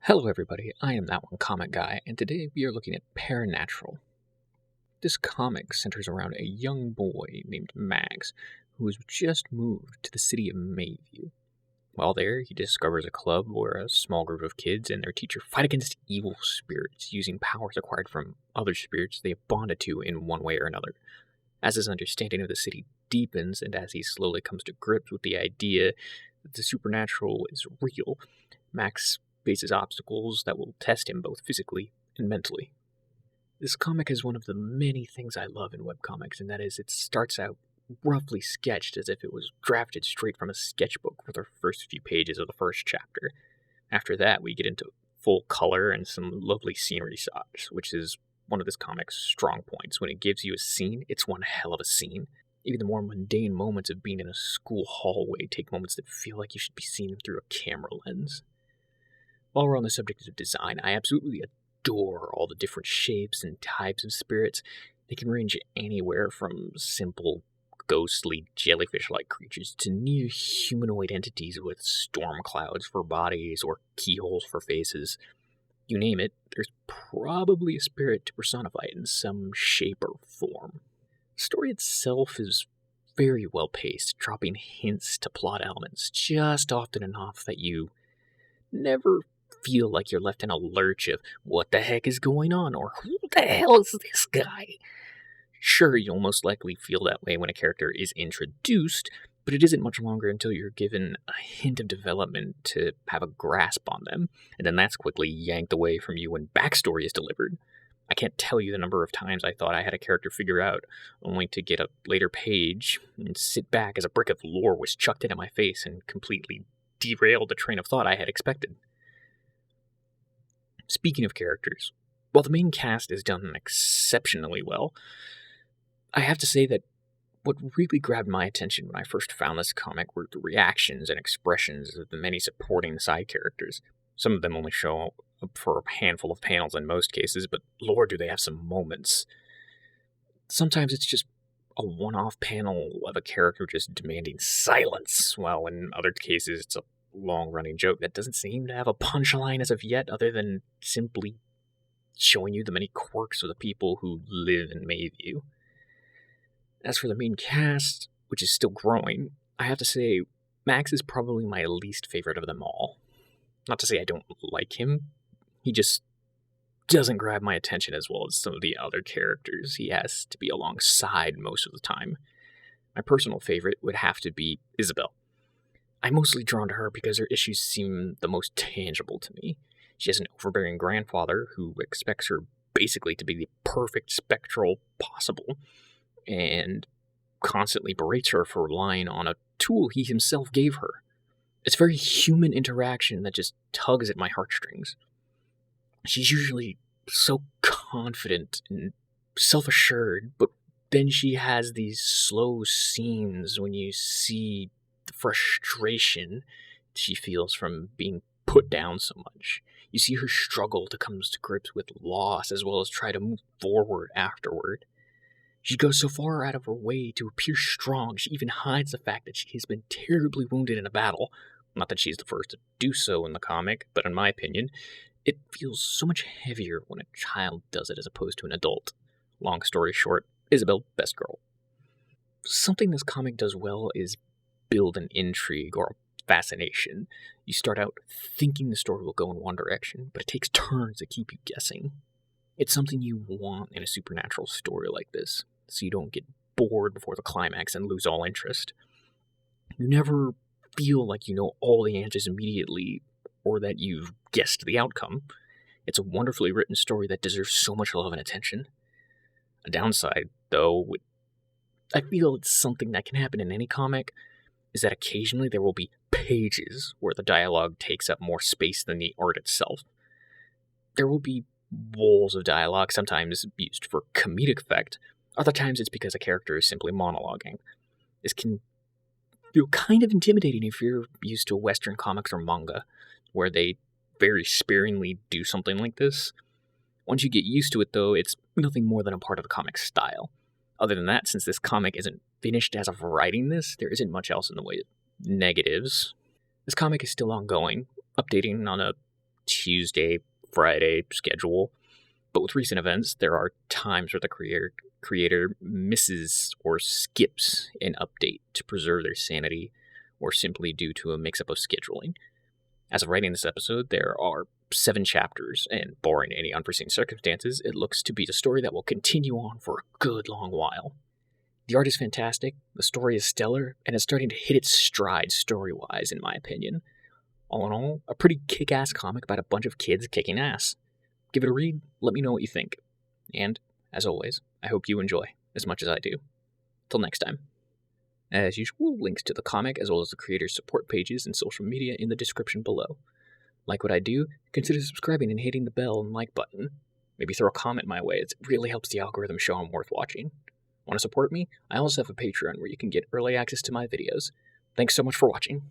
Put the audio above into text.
Hello everybody, I am ThatOneComicGuy, and today we are looking at Paranatural. This comic centers around a young boy named Max, who has just moved to the city of Mayview. While there, he discovers a club where a small group of kids and their teacher fight against evil spirits using powers acquired from other spirits they have bonded to in one way or another. As his understanding of the city deepens, and as he slowly comes to grips with the idea that the supernatural is real, Max faces obstacles that will test him both physically and mentally. This comic is one of the many things I love in webcomics, and that is it starts out roughly sketched as if it was drafted straight from a sketchbook for the first few pages of the first chapter. After that, we get into full color and some lovely scenery shots, which is one of this comic's strong points. When it gives you a scene, it's one hell of a scene. Even the more mundane moments of being in a school hallway take moments that feel like you should be seen through a camera lens. While we're on the subject of design, I absolutely adore all the different shapes and types of spirits. They can range anywhere from simple, ghostly, jellyfish-like creatures to near humanoid entities with storm clouds for bodies or keyholes for faces. You name it, there's probably a spirit to personify it in some shape or form. The story itself is very well paced, dropping hints to plot elements just often enough that you never feel like you're left in a lurch of what the heck is going on or who the hell is this guy? Sure, you'll most likely feel that way when a character is introduced, but it isn't much longer until you're given a hint of development to have a grasp on them, and then that's quickly yanked away from you when backstory is delivered. I can't tell you the number of times I thought I had a character figured out, only to get a later page and sit back as a brick of lore was chucked into my face and completely derailed the train of thought I had expected. Speaking of characters, while the main cast is done exceptionally well, I have to say that what really grabbed my attention when I first found this comic were the reactions and expressions of the many supporting side characters. Some of them only show up for a handful of panels in most cases, but lord do they have some moments. Sometimes it's just a one-off panel of a character just demanding silence, while in other cases it's a long-running joke that doesn't seem to have a punchline as of yet, other than simply showing you the many quirks of the people who live in Mayview. As for the main cast, which is still growing, I have to say Max is probably my least favorite of them all. Not to say I don't like him, he just doesn't grab my attention as well as some of the other characters he has to be alongside most of the time. My personal favorite would have to be Isabel. I'm mostly drawn to her because her issues seem the most tangible to me. She has an overbearing grandfather who expects her basically to be the perfect spectral possible, and constantly berates her for relying on a tool he himself gave her. It's very human interaction that just tugs at my heartstrings. She's usually so confident and self-assured, but then she has these slow scenes when you see the frustration she feels from being put down so much. You see her struggle to come to grips with loss as well as try to move forward afterward. She goes so far out of her way to appear strong, she even hides the fact that she has been terribly wounded in a battle. Not that she's the first to do so in the comic, but in my opinion, it feels so much heavier when a child does it as opposed to an adult. Long story short, Isabel, best girl. Something this comic does well is build an intrigue or fascination. You start out thinking the story will go in one direction, but it takes turns to keep you guessing. It's something you want in a supernatural story like this, so you don't get bored before the climax and lose all interest. You never feel like you know all the answers immediately, or that you've guessed the outcome. It's a wonderfully written story that deserves so much love and attention. A downside, though, I feel it's something that can happen in any comic, is that occasionally there will be pages where the dialogue takes up more space than the art itself. There will be walls of dialogue, sometimes used for comedic effect, other times it's because a character is simply monologuing. This can feel kind of intimidating if you're used to Western comics or manga, where they very sparingly do something like this. Once you get used to it, though, it's nothing more than a part of the comic style. Other than that, since this comic isn't finished as of writing this, there isn't much else in the way of negatives. This comic is still ongoing, updating on a Tuesday, Friday schedule. But with recent events, there are times where the creator misses or skips an update to preserve their sanity, or simply due to a mix-up of scheduling. As of writing this episode, there are 7 chapters, and barring any unforeseen circumstances, it looks to be a story that will continue on for a good long while. The art is fantastic, the story is stellar, and it's starting to hit its stride story-wise, in my opinion. All in all, a pretty kick-ass comic about a bunch of kids kicking ass. Give it a read, let me know what you think. And, as always, I hope you enjoy as much as I do. Till next time. As usual, links to the comic as well as the creator's support pages and social media in the description below. Like what I do, consider subscribing and hitting the bell and like button. Maybe throw a comment my way, it really helps the algorithm show I'm worth watching. Want to support me? I also have a Patreon where you can get early access to my videos. Thanks so much for watching.